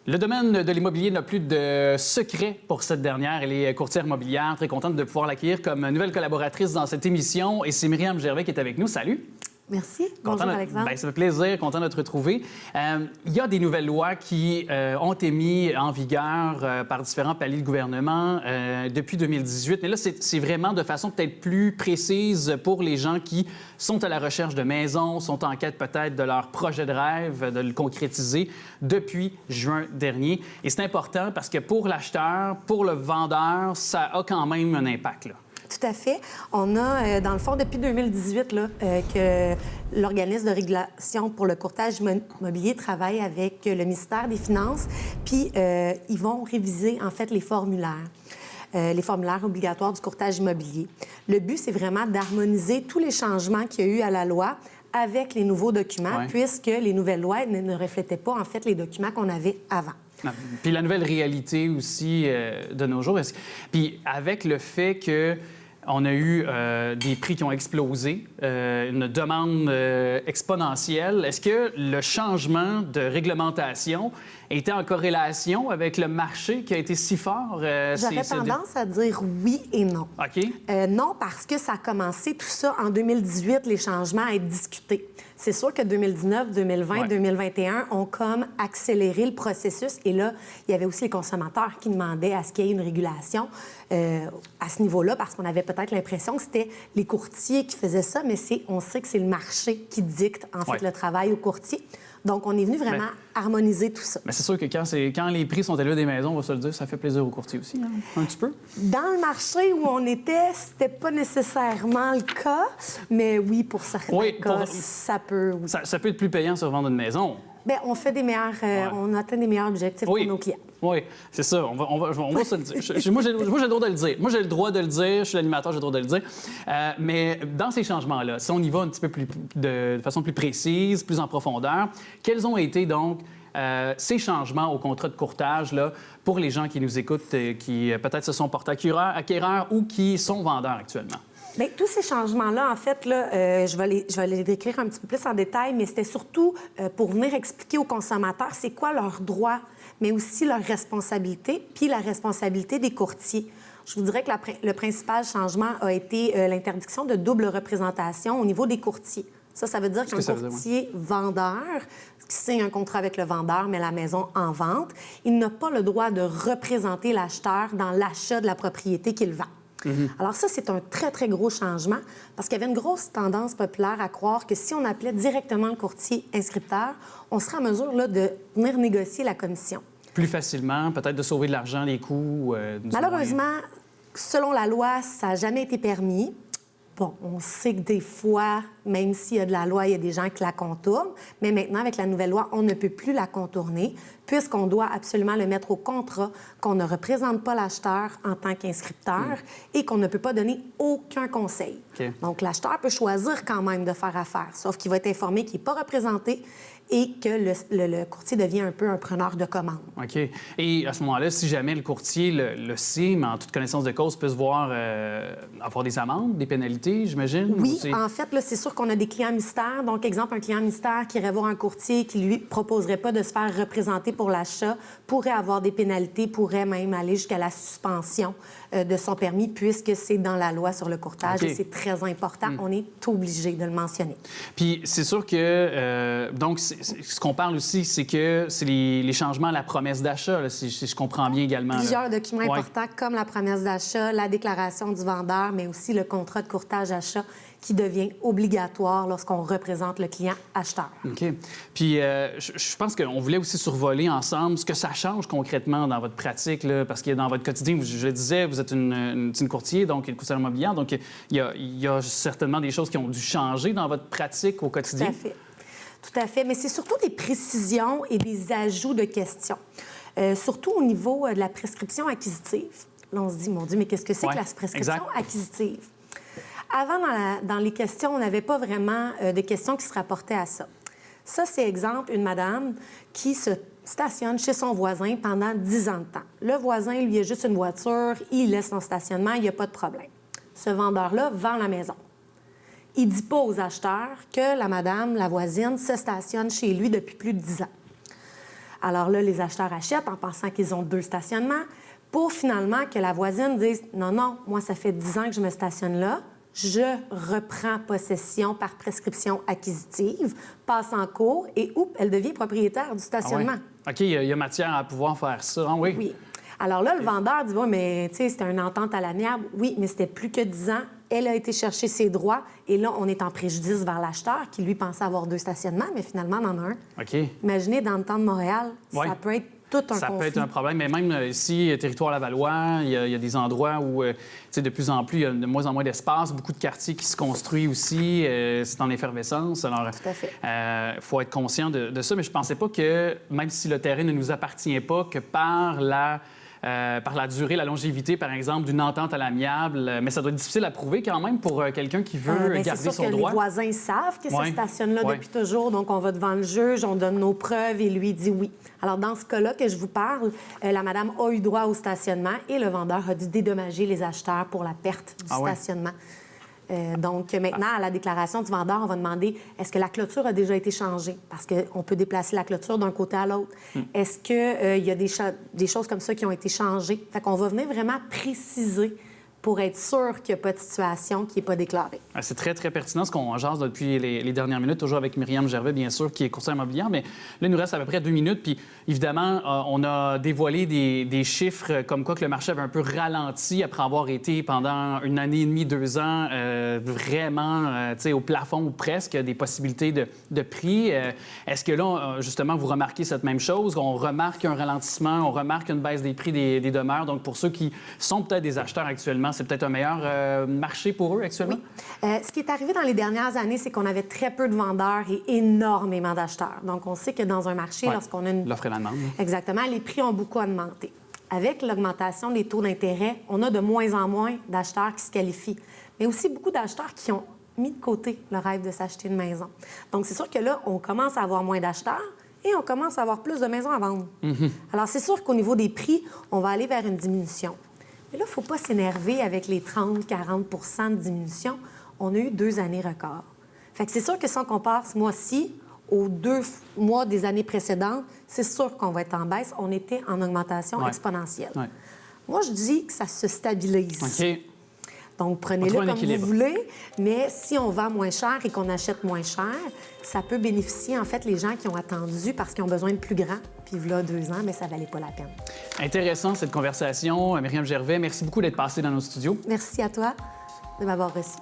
Le domaine de l'immobilier n'a plus de secret pour cette dernière. Elle est courtière immobilière, très contente de pouvoir l'accueillir comme nouvelle collaboratrice dans cette émission. Et c'est Myriam Gervais qui est avec nous. Salut! Merci. Bonjour, Alexandre. Bien, ça fait plaisir, content de te retrouver. Il y a des nouvelles lois qui ont été mises en vigueur par différents paliers de gouvernement depuis 2018. Mais là, c'est vraiment de façon peut-être plus précise pour les gens qui sont à la recherche de maisons, sont en quête peut-être de leur projet de rêve, de le concrétiser depuis juin dernier. Et c'est important parce que pour l'acheteur, pour le vendeur, ça a quand même un impact, là. Tout à fait. On a, dans le fond, depuis 2018, que l'organisme de régulation pour le courtage immobilier travaille avec le ministère des Finances, puis ils vont réviser, en fait, les formulaires obligatoires du courtage immobilier. Le but, c'est vraiment d'harmoniser tous les changements qu'il y a eu à la loi avec les nouveaux documents, puisque les nouvelles lois ne reflétaient pas, en fait, les documents qu'on avait avant. Puis la nouvelle réalité aussi de nos jours. Puis avec le fait que on a eu des prix qui ont explosé, une demande exponentielle. Est-ce que le changement de réglementation était en corrélation avec le marché qui a été si fort? J'aurais tendance à dire oui et non. OK. Non, parce que ça a commencé tout ça en 2018, les changements à être discutés. C'est sûr que 2019, 2020, 2021 ont comme accéléré le processus. Et là, il y avait aussi les consommateurs qui demandaient à ce qu'il y ait une régulation à ce niveau-là, parce qu'on avait peut-être l'impression que c'était les courtiers qui faisaient ça, mais on sait que c'est le marché qui dicte, en fait, le travail aux courtiers. Donc, on est venu vraiment harmoniser tout ça. Mais c'est sûr que quand les prix sont élevés des maisons, on va se le dire, ça fait plaisir aux courtiers aussi, hein? Un petit peu. Dans le marché où on était, c'était pas nécessairement le cas, mais oui, pour certains cas, ça peut... Oui. Ça peut être plus payant sur vendre une maison. Bien, on fait des meilleurs... on atteint des meilleurs objectifs pour nos clients. Oui, c'est ça. On va se le dire. Moi, j'ai le droit de le dire. Moi, j'ai le droit de le dire. Je suis l'animateur, j'ai le droit de le dire. Mais dans ces changements-là, si on y va un petit peu plus de façon plus précise, plus en profondeur, quels ont été donc ces changements au contrat de courtage là, pour les gens qui nous écoutent, qui peut-être se sont portés acquéreurs ou qui sont vendeurs actuellement? Bien, tous ces changements-là, en fait, là, je vais les décrire un petit peu plus en détail, mais c'était surtout pour venir expliquer aux consommateurs c'est quoi leurs droits, mais aussi leurs responsabilités, puis la responsabilité des courtiers. Je vous dirais que le principal changement a été l'interdiction de double représentation au niveau des courtiers. Ça veut dire qu'un courtier vendeur qui signe un contrat avec le vendeur, met la maison en vente, il n'a pas le droit de représenter l'acheteur dans l'achat de la propriété qu'il vend. Alors ça, c'est un très, très gros changement parce qu'il y avait une grosse tendance populaire à croire que si on appelait directement le courtier inscripteur, on serait en mesure là, de venir négocier la commission. Plus facilement, peut-être de sauver de l'argent, les coûts. Malheureusement, selon la loi, ça n'a jamais été permis. Bon, on sait que des fois, même s'il y a de la loi, il y a des gens qui la contournent. Mais maintenant, avec la nouvelle loi, on ne peut plus la contourner puisqu'on doit absolument le mettre au contrat qu'on ne représente pas l'acheteur en tant qu'inscripteur et qu'on ne peut pas donner aucun conseil. Donc, l'acheteur peut choisir quand même de faire affaire, sauf qu'il va être informé qu'il n'est pas représenté et que le courtier devient un peu un preneur de commande. OK. Et à ce moment-là, si jamais le courtier le sait, mais en toute connaissance de cause, peut se voir avoir des amendes, des pénalités, j'imagine? Oui, en fait, là, c'est sûr qu'on a des clients mystères. Donc, exemple, un client mystère qui irait voir un courtier qui lui proposerait pas de se faire représenter pour l'achat pourrait avoir des pénalités, pourrait même aller jusqu'à la suspension de son permis puisque c'est dans la loi sur le courtage et c'est très important. On est obligé de le mentionner. Puis, c'est sûr que, donc, ce qu'on parle aussi, c'est que c'est les changements à la promesse d'achat, là, si je comprends bien également. Plusieurs documents importants comme la promesse d'achat, la déclaration du vendeur, mais aussi le contrat de courtage-achat qui devient obligatoire lorsqu'on représente le client acheteur. OK. Puis, je pense qu'on voulait aussi survoler ensemble ce que ça change concrètement dans votre pratique, là, parce que dans votre quotidien, je le disais, vous êtes une courtier, donc une courtière immobilière, donc il y a certainement des choses qui ont dû changer dans votre pratique au quotidien. Tout à fait. Tout à fait, mais c'est surtout des précisions et des ajouts de questions, surtout au niveau de la prescription acquisitive. Là, on se dit, mon Dieu, mais qu'est-ce que c'est que la prescription acquisitive? Avant, dans les questions, on n'avait pas vraiment de questions qui se rapportaient à ça. Ça, c'est exemple, une madame qui se stationne chez son voisin pendant 10 ans de temps. Le voisin, lui, a juste une voiture, il laisse son stationnement, il n'y a pas de problème. Ce vendeur-là vend la maison. Il ne dit pas aux acheteurs que la madame, la voisine, se stationne chez lui depuis plus de 10 ans. Alors là, les acheteurs achètent en pensant qu'ils ont 2 stationnements pour finalement que la voisine dise « Non, non, moi, ça fait 10 ans que je me stationne là. Je reprends possession par prescription acquisitive, passe en cours et, elle devient propriétaire du stationnement. Ah ouais. OK, il y a matière à pouvoir faire ça. Ah oui. Oui. Alors là, le vendeur dit, oui, mais tu sais, c'était une entente à l'amiable. Oui, mais c'était plus que 10 ans. Elle a été chercher ses droits et là, on est en préjudice vers l'acheteur qui, lui, pensait avoir 2 stationnements, mais finalement, on en a un. OK. Imaginez, dans le temps de Montréal, ça peut être tout un conflit. Ça peut être un problème, mais même ici, territoire Lavallois, il y a des endroits où, tu sais, de plus en plus, il y a de moins en moins d'espace, beaucoup de quartiers qui se construisent aussi, c'est en effervescence. Alors, tout à fait. Faut être conscient de ça, mais je pensais pas que, même si le terrain ne nous appartient pas, que par la durée, la longévité, par exemple, d'une entente à l'amiable. Mais ça doit être difficile à prouver quand même pour quelqu'un qui veut garder son droit. C'est sûr que les voisins savent que ça stationne là depuis toujours. Donc, on va devant le juge, on donne nos preuves et lui dit oui. Alors, dans ce cas-là que je vous parle, la madame a eu droit au stationnement et le vendeur a dû dédommager les acheteurs pour la perte du stationnement. Donc, maintenant, à la déclaration du vendeur, on va demander est-ce que la clôture a déjà été changée? Parce qu'on peut déplacer la clôture d'un côté à l'autre. Est-ce qu'il y a des choses comme ça qui ont été changées? Fait qu'on va venir vraiment préciser pour être sûr qu'il n'y a pas de situation qui n'est pas déclarée. C'est très, très pertinent ce qu'on jase depuis les dernières minutes, toujours avec Myriam Gervais, bien sûr, qui est courtière immobilière. Mais là, il nous reste à peu près 2 minutes. Puis, évidemment, on a dévoilé des chiffres comme quoi que le marché avait un peu ralenti après avoir été pendant 1 année et demie, 2 ans, vraiment tu sais, au plafond ou presque, des possibilités de prix. Est-ce que là, justement, vous remarquez cette même chose? On remarque un ralentissement, on remarque une baisse des prix des demeures. Donc, pour ceux qui sont peut-être des acheteurs actuellement, c'est peut-être un meilleur marché pour eux actuellement? Oui. Ce qui est arrivé dans les dernières années, c'est qu'on avait très peu de vendeurs et énormément d'acheteurs. Donc, on sait que dans un marché, lorsqu'on a une... L'offre et la demande. Exactement. Les prix ont beaucoup augmenté. Avec l'augmentation des taux d'intérêt, on a de moins en moins d'acheteurs qui se qualifient, mais aussi beaucoup d'acheteurs qui ont mis de côté le rêve de s'acheter une maison. Donc, c'est sûr que là, on commence à avoir moins d'acheteurs et on commence à avoir plus de maisons à vendre. Alors, c'est sûr qu'au niveau des prix, on va aller vers une diminution. Mais là, il ne faut pas s'énerver avec les 30-40 de diminution. On a eu 2 années records. Fait que c'est sûr que si on compare ce mois-ci aux 2 mois des années précédentes, c'est sûr qu'on va être en baisse. On était en augmentation exponentielle. Ouais. Moi, je dis que ça se stabilise. OK. Donc, prenez-le comme vous voulez, mais si on vend moins cher et qu'on achète moins cher, ça peut bénéficier, en fait, les gens qui ont attendu parce qu'ils ont besoin de plus grand. Puis là, 2 ans, mais ça ne valait pas la peine. Intéressant, cette conversation. Myriam Gervais, merci beaucoup d'être passée dans nos studios. Merci à toi de m'avoir reçu.